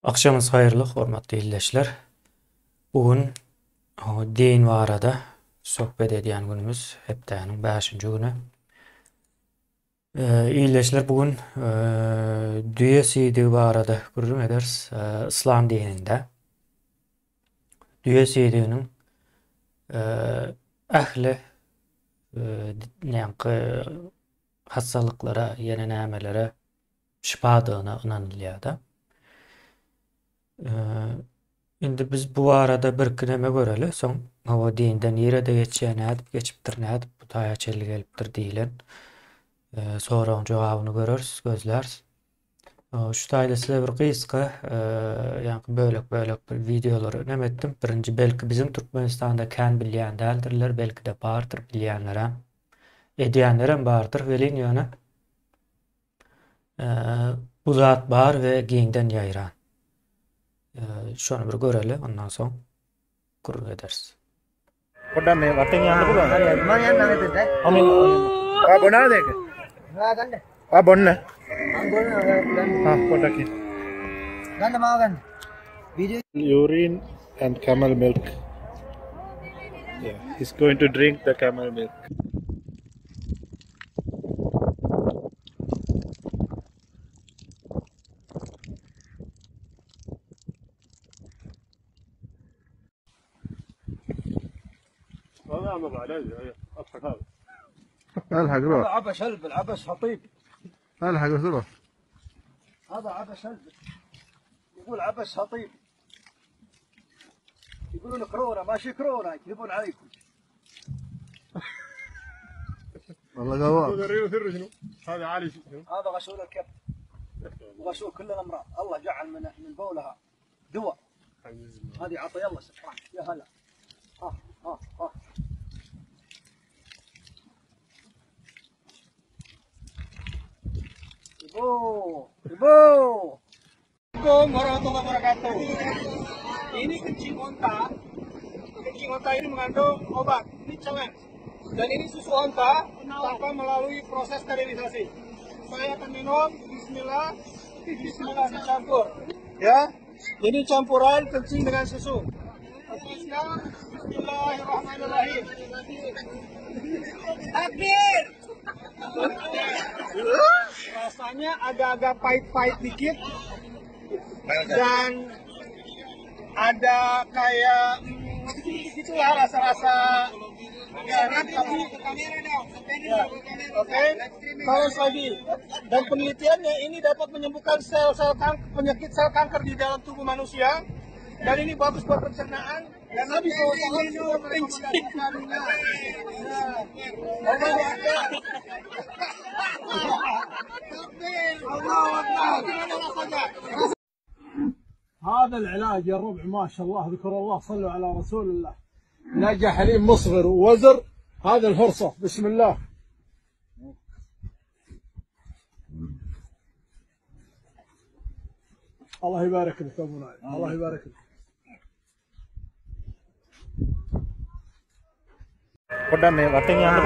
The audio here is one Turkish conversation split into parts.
Akşamınız hayırlı, hormatly dinleyijiler. Bugün din barada sohbet edýän günümüz hepdeniň 5-nji güni. Dinleyijiler, bugün düýe sidi barada gürrüm ederiz. İslam dininde düýe sidiniň ähli näňki hassalyklara, ýene nämelere şifadygyna ynanylýar-da. Indi biz bu arada bir kineme göreli, soň hawa dinden ýere-de geçýän nädip geçipdir, nädip bu taýa çelli gelipdir diýilen soragyň jogabyny göreriz, gözläriz. Şu taýda size bir gysga ýa-ni bölek bir videolary nemetdim. Birinji belki bizim Türkmenistanda kän bilýän däldirler, belki de bardyr bilýänler, edýänler bardyr. Welin ýöne bu zat bar we giňden ýaýran. Şonu bir göreli, ondan soň gurur ederiz. Kodda me wating yang bukan? Mana yang nang itu deh? Amin. Bona dek. Nggak kan deh? Bonna. Bona. Kodda ki. Kan mau kan? Video. Urine and camel milk. Yeah, he's going to drink the camel milk. الحق روح هذا عبش هلب العبش خطيب. الحق روح هذا عبش هلب. يقول عبش خطيب. يقولون كورونا ماشي كورونا يكذبون عليكم. والله قوام. هذا عالي شنو؟ هذا غسول الكبد. وغسول كل الامراض، الله جعل من بولها دواء. هذه عطي الله سبحانه، يا هلا. ها ها ها. Ibu. Assalamualaikum warahmatullahi wabarakatuh. Ini kencing onta. Kencing onta ini mengandung obat. Ini cewek. Dan ini susu onta tanpa melalui proses sterilisasi. Saya akan minum. Bismillah. Bismillah dicampur. Ya. Jadi campuran kencing dengan susu. Bismillahirrahmanirrahim. Takbir. Rasanya agak-agak pahit-pahit dikit dan ada kayak gitulah rasa-rasa garam tapi ya, oke. Terus lagi dan penelitiannya ini dapat menyembuhkan sel-sel penyakit sel kanker di dalam tubuh manusia dan ini bagus buat pencernaan dan Nabi SAW juga merekomendasikannya. هذا العلاج يا الربع ما شاء الله ذكر الله صلوا على رسول الله. نجا حليم مصغر ووزر. هذا الهرصة بسم الله. الله يبارك لك ابو نايف. الله يبارك لك. Kodda me wating yang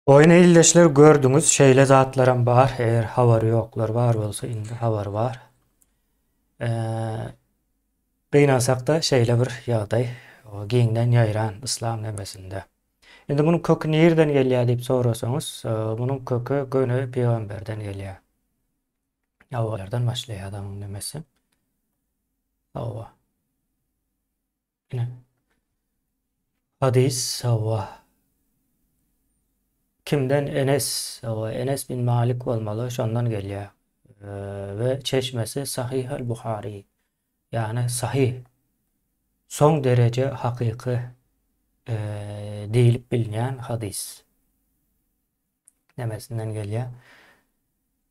Oyun illeşler gördüňiz, şeýle zatlarym bar, eger habar ýoklar bar bolsa, indi habar bar. Beýnasak da şeýle bir ýagdaý, o giňden ýaýran İslam nemesinde. Indi munyň kökü nerden gelýär diýip sorasaňyz, munyň kökü göne peýgamberden gelýär. Ýawalardan başlaýar adamyň nemesi. Hawa. Hadis Hawa. Kimden? Enes bin Malik bolmaly, şondan gelýär. Ve çeşmesi Sahih el-Buhari. Yani sahih. Son derece hakyky diýilip bilinýän hadis. Nemesinden gelýär.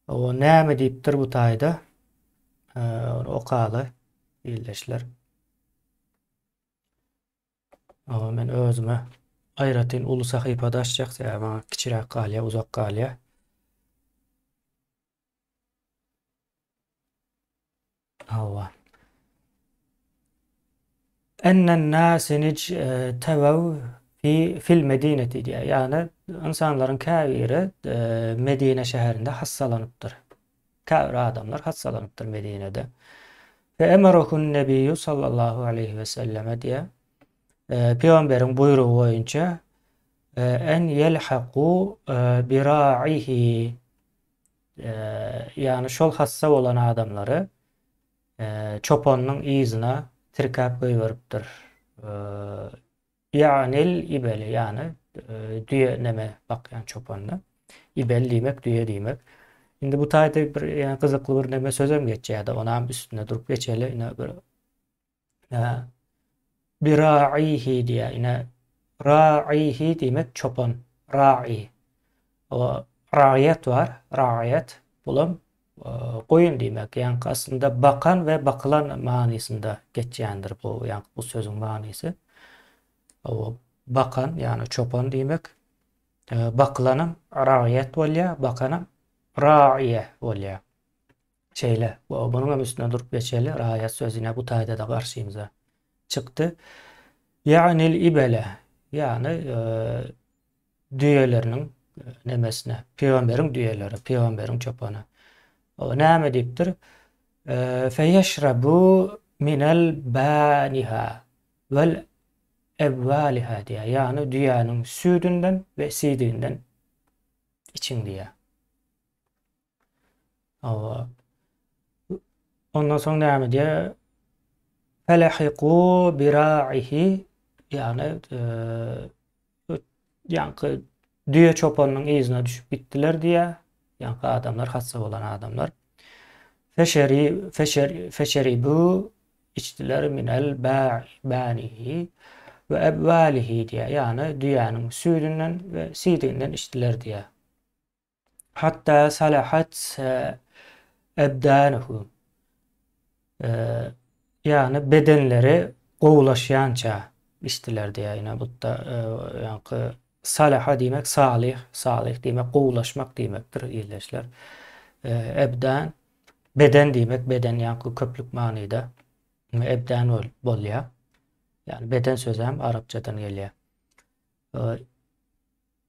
O näme diýipdir bu taýda? Okaly illeşler. Ama men özüme ayratyn uly sahypada açjak, ama kiçirek galýa, uzak galýa. Hawa. Ennen nâsinic tevav fil medineti diye. Yani insanların kâviri Medine şehrinde hassalanypdyr. kafir adamlar hastalanıptır Medine'de. Ve emarahun nebiyyü sallallahu aleyhi ve selleme diye Peygamberin buyruğu boyunca en yelhaku bira'ihi yani şol hassa olan adamları çopanın izine tirkap koyuveripdir. Yanil ibeli yani düye neme bakyan çopanına. İbel demek, düye demek. Şimdi bu tayda bir yani kızıklı bir neme sözüm geçeceği de ona üstüne durup geçelim. Yine bir bira'ihi diye yine ra'ihi demek çopan. Ra'i. O ra'iyet var. Ra'iyet bulun koyun demek. Yani aslında bakan ve bakılan manisinde geçeceğindir bu. Yani bu sözün manisi. O bakan yani çopan demek. Bakılanım ra'iyet olya, bakanım ra'iye olya. Şeyle, bunun üstüne durup geçeli ra'iyet sözüne bu tayda da karşımıza çıktı. Yani ibele yani düyelerinin nemesine, peygamberin düyeleri, peygamberin çopanı. O ne deyiptir? Feyeşrabu minel baniha vel evvaliha diye. Yani dünyanın sütünden ve sidiğinden için diye. Ondan sonra devam ediyor. Felehiku bira'ihi yani yankı düğe çopanının izine düşüp gittiler diye yankı adamlar, hasta olan adamlar feşeribu içtiler minel banihi ve ebvalihi diye yani düğenin sütünden ve sidiğinden içtiler diye. Hatta salahat ebdanuhu yani bedenleri qoğulaşyança içtiler diye yine bu da yani salaha demek salih, salih demek qoğulaşmak demektir iyileşler. Ebdan beden demek, beden yani köplük manida. Ebdan bolya. Yani beden sözü hem Arapçadan geliyor.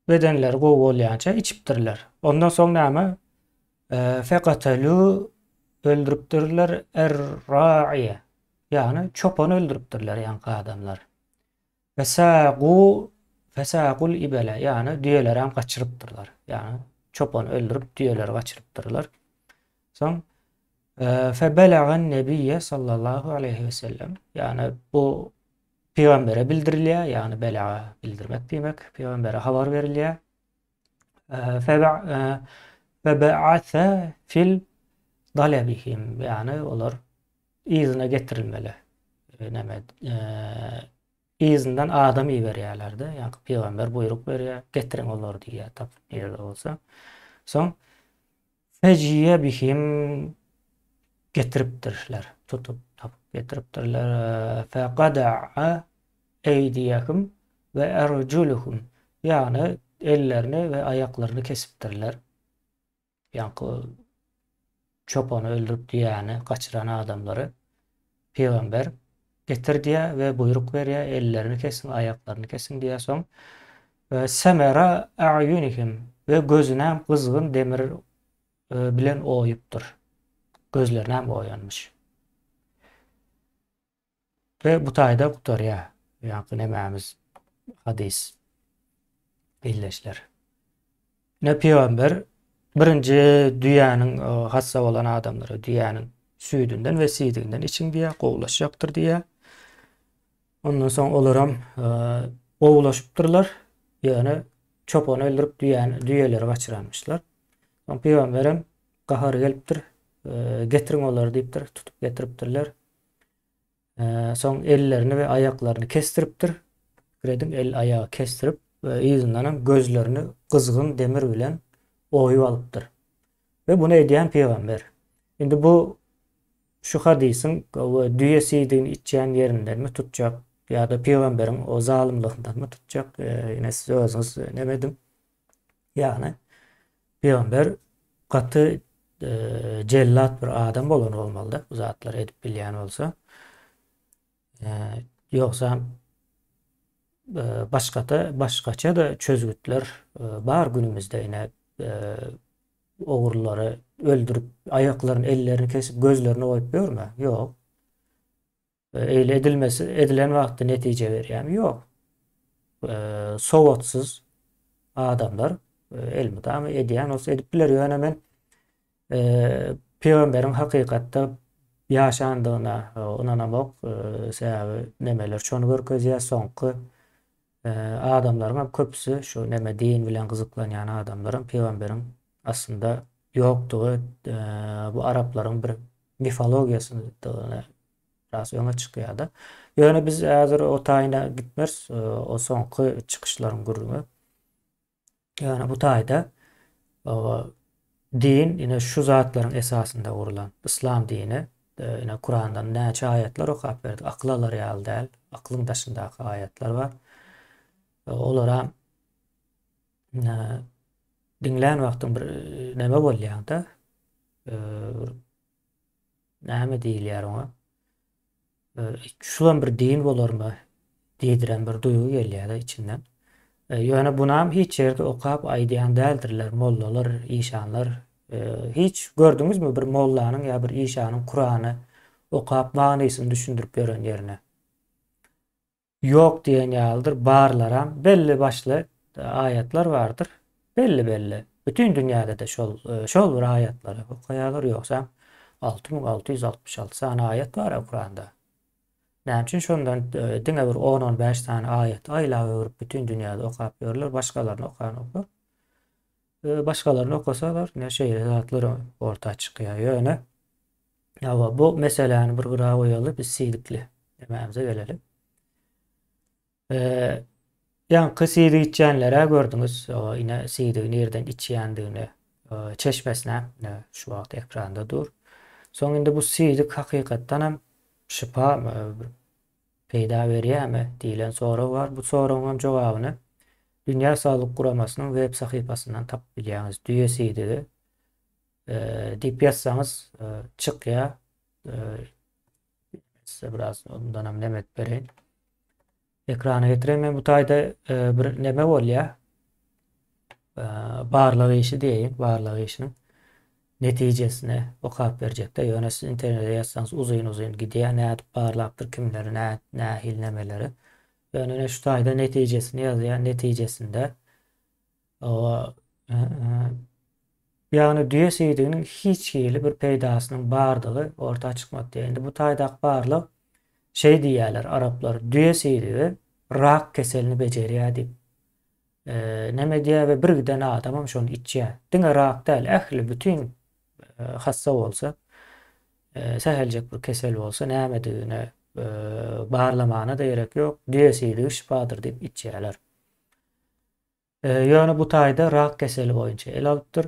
Bedenleri qoğulaşyança içiptirler. Ondan sonra ama fekatelu öldürüptürler er-ra'iye. Yani çopanı öldürüptürler yani adamlar. Fesâgul ibele yani düyeleri hem kaçırıptırlar. Yani çopanı öldürüp düyeleri kaçırıptırlar. Son febelağan nebiyye sallallahu aleyhi ve sellem yani bu peygambere bildiriliyor yani belağa bildirmek demek peygambere haber veriliyor. Febe'ate fil dalebihim yani olur izine getirilmeli. İzinden adam iyi veriyorlardı. Yani peygamber buyruk veriyor. Getirin olur diye tabi nerede olsa. Son feciye bihim getiriptirler. Tutup getiriptirler. Fekada'a eydiyahum ve erculuhum yani ellerini ve ayaklarını kesiptirler. Yani çopanı öldürüp yani kaçıran adamları peygamber getir diye ve buyruk veriyor ellerini kesin ayaklarını kesin diye son semera a'yunihim ve gözüne kızgın demir bilen oyuptur. Gözlerine oyanmış. Ve bu tayda kutarya yani nememiz hadis birleşler. Ne peygamber birinci dünyanın hassa olan adamları dünyanın sütünden ve sidiğinden için diye qoğulaşacaktır diye. Ondan sonra olaram qoğulaşıptırlar. Yani çopanı öldürüp düyeleri kaçıranmışlar. Sonra peygamberim kahar geliptir. Getirin onları deyiptir. Tutup getiriptirler. Son ellerini ve ayaklarını kestiriptir. Gredin el ayağı kestirip izinden gözlerini kızgın demir bilen oyu alıptır. Ve bunu ediyen peygamber. Şimdi bu şu hadisin düye sidiğini içeceğin yerinden mi tutacak ya da peygamberin o zalimliğinden mi tutacak yine size özünüz demedim. Yani peygamber katı cellat bir adam olan olmalı. Bu zatları edip bilen olsa. Yoksa başkaça da çözgütler var günümüzde yine oğurları öldürüp ayaklarını, ellerini kesip gözlerini oyup görme. Yok. Eyle edilen vakti netice veriyor. Yok. Sovatsız adamlar elmudam ediyen olsa edip bilir. Yani hemen Peygamberin hakikatte yaşandığına inanamak sebäbi nemeler şonu görkezýär soňky adamlaryň köpüsi şu neme din bilen gyzyklanýan adamlaryň Peygamberin aslında ýokdugy bu Araplaryň bir mifologiýasyny ras öňe çykýardy. Ýöne biz häzir o taýyna gitmez, o soňky çykyşlaryň gurrumy. Yani bu taýda din yine şu zatlaryň esasında gurulan İslam dini yine Kur'an'dan näçe ayetler okap berdi. Aklalar ýaly däl, aklyň daşyndaky ayetler var. Olara dinlän wagtyň bir neme bolýanda näme diýilýär oňa? Şulan bir din bolarmy diýdiren bir duýgu gelýär içinden. Ýöne bunam hiç ýerde okap aýdýan däldirler mollalar, işanlar. Hiç gördüňizmi bir mollanyň ýa bir işanyň Kur'any okap manysyny düşündirip beren ýerine? Yok diýen ýaldyr, barlaram belli başly ayetler vardır. Belli. Bütün dünýäde de şol bir ayetlary okaýarlar ýoksa 6666 sany ayet var Kur'anda. Näme üçin şondan diňe bir 10-15 tane ayet aýlap öwrüp bütün dünýäde okap berler, başgalaryny okar. Başgalaryny okasalar ne şeýle zatlary orta çykýar. Ýöne ýa bu meseleni bir gyra goýaly biz siýdikli demämize gelelim. Ýa-ni siýdi içýänlere gördüňiz, ine siýdi nerden içýändigini çeşmesine şu wagt ekranda dur. Soň indi bu siýdik hakykatdan hem şifa peýda berýärmi diýilen soraw var. Bu sorawyň jogabyny Dünya Sağlyk Guramasynyň web sahypasyndan tap bilýäňiz. Düýe siýdigi diýip ýazsaňyz çykýar. Size biraz ondan hem nemet bereýin. Ekrana getireyim. Bu taýda bir neme bolýar. Barlyk işi diýeyim. Barlyk işiniň netijesini okap berjekde. Ýöne siz internete ýazsaňyz uzun gidýär. Näde barlapdyr kimleri, nähil nemeleri. Ýöne şu taýda netijesini ýazýar. Netijesinde ýagny düýe siýdiginiň hiç hili bir peýdasynyň bardygy orta çykmak diýendi. Bu taýda barlyk şey diýerler Araplar düýe siýdigi rak keselini bejerýär diýip neme diýär we bir giden adamam şonu içýär. Diňe rak däl, ähli bütün hassa bolsa seheljek bir kesel bolsa näme diýene barlamana da gerek ýok. Düýe siýdigi şifadyr diýip içýärler. Ýöne bu taýda rak keseli boýunça el alypdyr.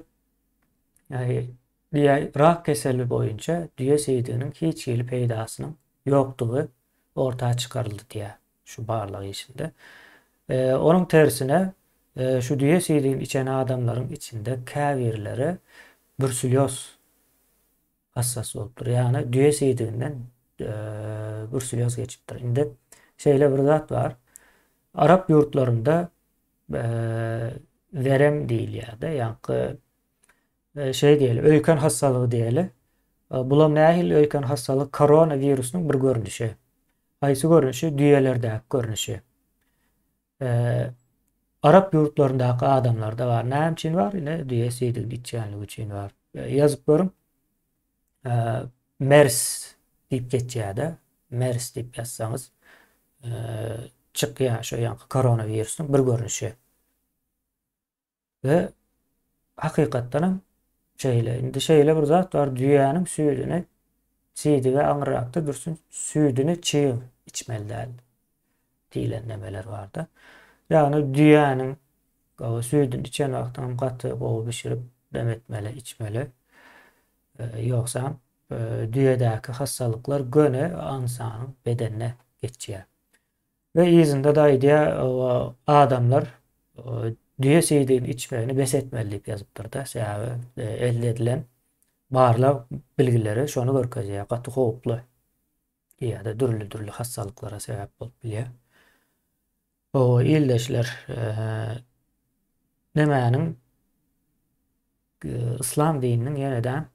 Rak keseli boýunça düýe siýdiginiň hiç hili peýdasynyň ýokdugy ortaya çıkarıldı diye şu barlyk işinde. Onun tersine şu düýe siýdigini içen adamlaryň içinde käbirleri bruselyoz hassas bolupdyr. Yani düýe siýdiginden bruselyoz geçipdir. Indi şeýle bir zat var. Arap ýurtlarynda verem diýilýär-de, ýa-ni şey diýeli, öýken hassalygy diýeli. Bulam nähil öýken hassalyk koronawirusynyň bir görnüşi. Aýsy görnüşi düýelerdäki görnüşi. Arap ýurtlaryndaky adamlarda var. Näme üçin var? Ine düýe siýdigini içýänligi üçin var. Ýazyp görüm. MERS diýip geçýär-de. MERS diýip ýazsaňyz çykýar şo ýa-ni koronawirusynyň bir görnüşi. We hakykatdan hem şeýle bir zat var, düýäniň süýdüni siýdi we aňyrakda dursun süýdüni çyýyp içmeli diýilen nemeler barda. Ýagny düýäniň süýdüni içen wagtdan gaty gowy bişirip demetmeli, içmeli. Ýoksa düýedäki hassalyklar göne insanyň bedenine geçýär. Ve izinde da idea adamlar düýe siýdigini içmegini besetmeli diýip ýazypdyr da. Sebäbi elde edilen barlyk bilgileri şonu görkezýär. Gaty howply ýa-da dürli hassalyklara sebäp bolup bilýär. O ildeşler nemäniň İslam dininin yeniden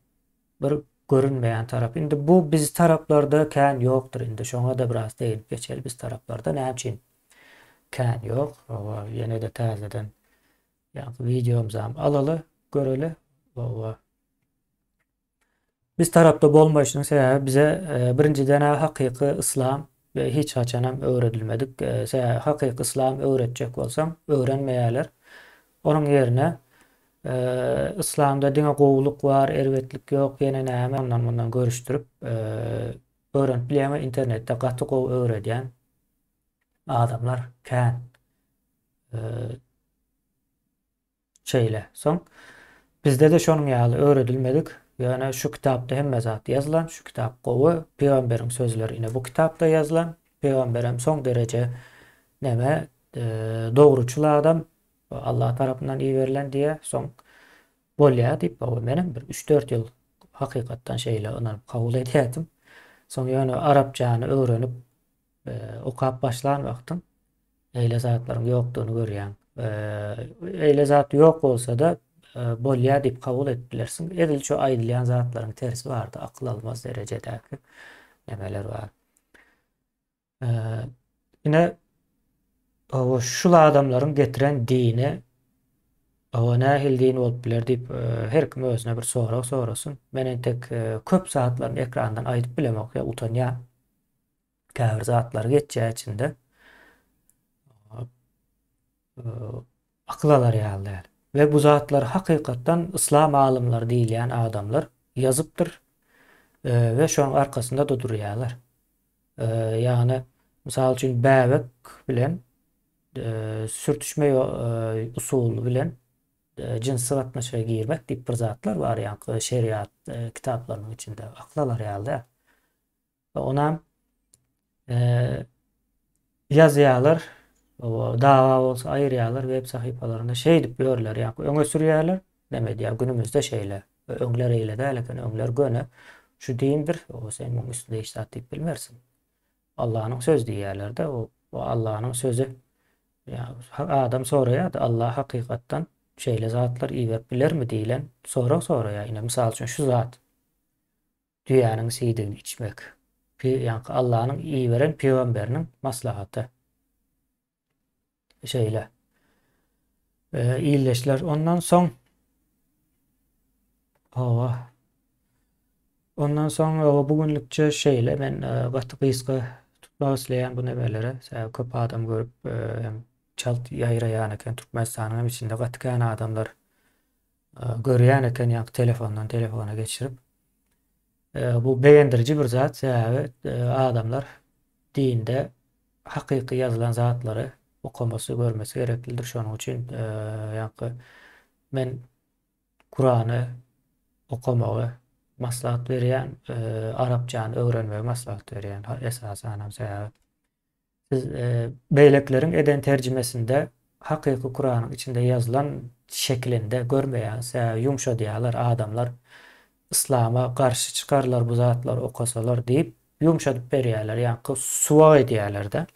bir görünmeyen tarafı. Indi bu biz taraflarda kän yoktur indi. Şoňa da biraz değinip geçelim biz taraflarda näçin kän yok. Owa ýene de täzeden videomuzy alaly, göreli. Owa biz tarapda bolmaşynyň sebäbi bize birinciden hakyky islam ve hiç haçanam öwredilmedik. Hakyky islam öwretjek bolsam öwrenmeýärler. Onun yerine İslamda dine gowuluk var, erwetlik yok, ýene näme ondan bundan görüşdirip öwrenip bilýär, internetde gaty gowy öwredýän adamlar kän şeýle. Soň bizde de şonuň ýaly öwredilmedik. Yani şu kitapta hemme zat yazılan, şu kitap gowy Peýgamberin sözleri ine bu kitapta yazılan. Peýgamberem soň derece neme dogruçul adam, Allah tarapyndan iyi verilen diye soň bolýar diýip o menem bir 3-4 ýyl hakykatdan şeýle ony kabul edýärdim. Soň ýöne arapçany öwrenip okap başlan wagtym eýle zatlaryň ýokdugyny görýän. Eýle zat ýok bolsa da bolýar diýip kabul etdilersiň. Edil şu aýdylýan zatlaryň tersi bardy, akıl almaz derejedäki nemeler bar. Ine o şul adamlaryň getiren dini o nähil din bolup biler diýip her kim özüne bir sorak sorasyn. Menen tek köp saatlaryň ekrandan aýdyp bilemek ýa utanýar. Käbir zatlar geçýär içinde. Akıl alar ýaly. Ve bu zatlar hakykatdan İslam alımları diýilýän adamlar yazıpdyr ve şoň arkasında da durýarlar. Yani misal üçin bäbek bilen sürtüşme usuly bilen cinsy gatnaşyga girmek diýip bir zatlar bar ýa şeriat kitaplarynyň içinde akıl alar ýaly. Onam yazýarlar. O dawa bolsa aýyrýarlar web sahypalarynda şey diýip ýörler ýa öňe sürýärler. Demedi ýa günümizde şeýle öňler eýle däleken öňler göne şu dindir. O sen muň üstünde iş diýip bilmersin. Allah'ın söz diýerler de o Allah'ın sözü. Ya adam soraýar Allah hakykatdan şeýle zatlar iýip bilermi diýilen soraýar. Ine misal üçin şu zat dünýäniň seýdigini içmek. Ýa Allah'ın iý beren peýgamberiniň maslahaty. Şeýle iyileşler. Ondan soň bugünlükçe şeýle men gaty gysga tutmak isleýän bu nemelere köp adam görüp çalt ýaýraýan eken Türkmenistanyň içinde gaty kän adamlar görýän eken ýa telefondan telefona geçirip bu beýendirici bir zat adamlar dinde hakyky yazılan zatlary okuması, görmesi gereklidir. Şonuň üçin men Kur'any okumagy maslahat berýän, arapçany öwrenmegi maslahat berýän esasen sebäbi. Siz beýlekleriň eden terjimesinde hakyky Kur'anyň içinde yazılan şeklinde görmeýän, ýumşadýarlar adamlar İslama karşı çıkarlar bu zatlar okasalar diýip ýumşadyp berýärler, ýa suwa edýärler de.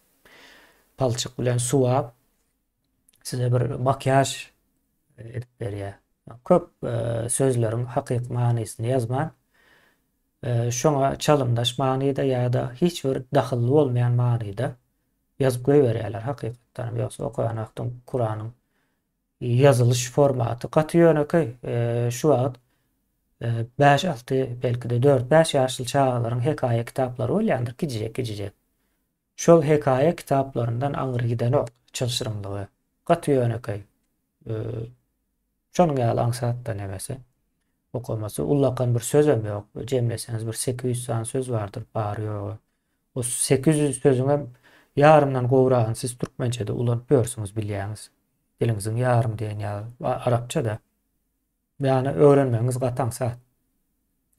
Palçık bilen suwa size bir makyaj edip berýär. Köp sözleriň hakyky manysyny yazman. Şoňa çalymdaş manyda ýa-da hiç bir dahilli bolmayan manyda yazıp goýberýärler hakykatdan. Ýoksa okuyan wagtym Kur'anyň yazılış formaty gaty ýöne şu wagt 5-6 belki de 4-5 ýaşly çağlaryň hekaýe kitaplary bolýandyr gijek. Şol hekaýe kitaplaryndan aňyry giden ok, çylşyrymlygy, gaty ýönekay. Şonuň ýaly aňsatda nemesi, okumasy, ullakan bir sözüm ýok. Jemleseniz bir 800 san söz bardyr, bary ýok. O 800 sözüňe ýarymdan gowragyny siz türkmençede ulanyp ýörsiňiz bilýäňiz. Diliňiziň ýarym diýen ýa arapçada. Ýani öwrenmeňiz gaty aňsat.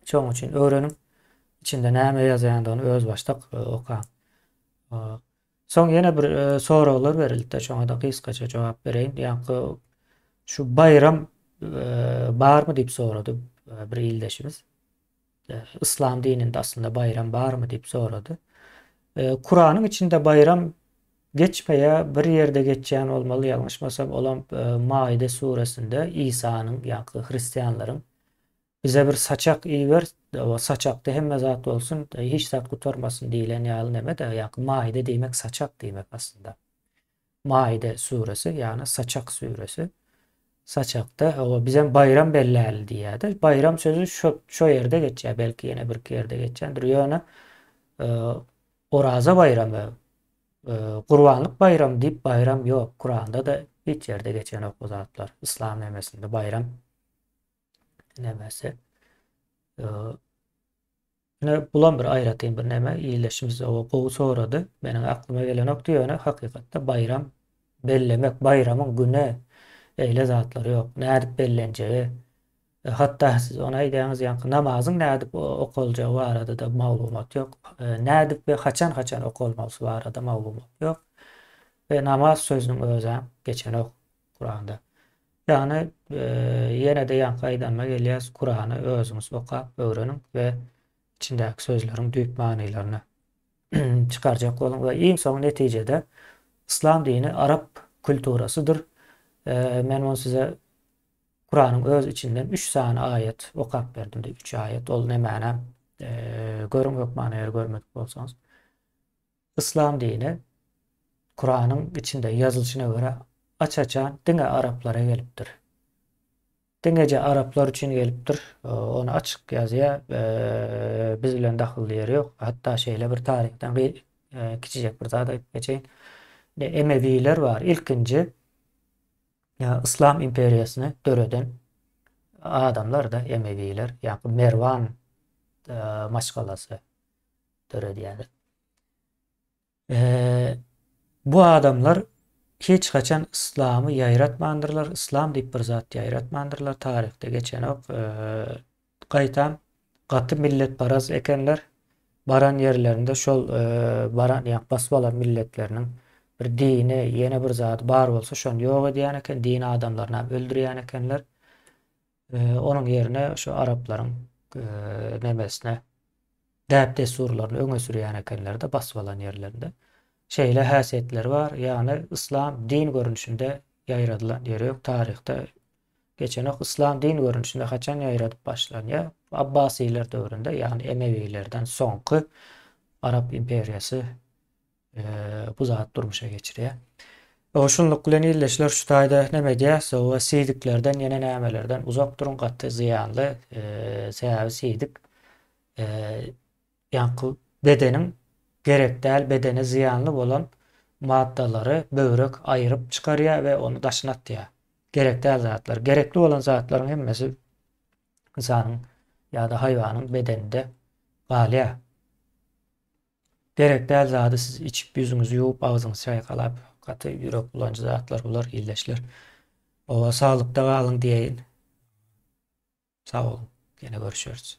Şoň üçin öwrenim içinde näme ýazýandygyny öz başdak okan. Soň ýene bir soralar berildi. Şoňa da gysgaça jogap bereýin. Ýa şu bayram barmy diýip sorady bir ildeşimiz. İslam dininde aslında bayram barmy diýip sorady. Kur'anyň içinde bayram geçmeye bir yerde geçeceğin olmalı, yanlışmasam olan Maide suresinde İsa'nın, yani Hristiyanların bize bir saçak iyi ver, o saçakta hem zat olsun, hiç zat kurtarmasın diyilen yalın eme de, yani Maide demek saçak demek aslında. Maide suresi yani saçak suresi. Saçakta o bizim bayram belli diye de bayram sözü şu yerde geçiyor, belki yine bir yerde geçendir. Yani Oraza bayramı, Kurbanlık bayramı deyip bayram yok. Kur'an'da da hiç yerde geçen yok bu zatlar. İslam nemesinde bayram nemesi. E, Ne bulan bir ayratayım bir neme iyileşimiz o kovu soradı. Benim aklıma gelen nokta yönü hakikatte bayram bellemek, bayramın günü öyle zatları yok. Ne edip belleneceği. Hatta siz ona ideniz yankı namazın ne edip okulacağı var arada da malumat yok. Ne edip ve kaçan okulması var arada malumat yok. Ve namaz sözünün özü geçen ok Kur'an'da. Yani yine de yankı aydanma geliyoruz. Kur'an'ı özünüz okuyup öğrenin ve içindeki sözlerin büyük manalarını çıkaracak olun ve en son neticede İslam dini Arap külturasıdır. Ben onu size Kur'an'ın öz içinden 3 tane ayet okuyup verdim de 3 ayet ol ne mana görün yok manaya görmek olsanız. İslam dini Kur'an'ın içinde yazılışına göre açacağın dine Araplara geliptir. Dengece Araplar için geliptir. Onu açık yazıya bizle dahil yeri yok. Hatta şeyle bir tarihten küçücek bir daha da geçeyim. Emeviler var. İlkinci İslam imperiyasını döreden adamlar da Emeviler. Yani Mervan maşgalası döredi yani. Bu adamlar hiç kaçan İslam'ı yayratmandırlar. İslam deyip bir zat yayratmandırlar. Tarihte geçen ok kaytan katı millet baraz ekenler baran yerlerinde şol baran yani basbalar milletlerinin bir dini yeni bir zat bar olsa şon yok diyen eken dini adamlarına öldürüyen ekenler onun yerine şu Arapların nemesine dep desurlarını öne sürüyen ekenler de basbalan yerlerinde şeyle hasiyetleri var. Yani İslam din görünüşünde yayradılan yeri yok. Tarihte geçen ok İslam din görünüşünde kaçan yayradıp başlayan ya Abbasiler dövründe yani Emevilerden sonki Arap imperiyası bu zat durmuşa geçiriyor. O şunluk bilen illeşler şu tayda neme diýse o siydiklerden yine nämelerden uzak durun gatty ziyanly sebebi siydik ýa-ni bedenin gerek däl bedene ziyanly bolan maddalary böwrek aýryp çykarýar we onu daşynatýar. Gerek däl zatlar, gerekli olan zatlaryň hemmesi insanyň ýa-da haýwanyň bedeninde galýar. Gerek däl zady siz içip yüzüňizi ýuwup agzyňyzy çaýkalap gaty ýürek bulanjy zatlar bular illeşler. Owa saglykda galyň diýeýin. Sag bolun. Gene görüşürüz.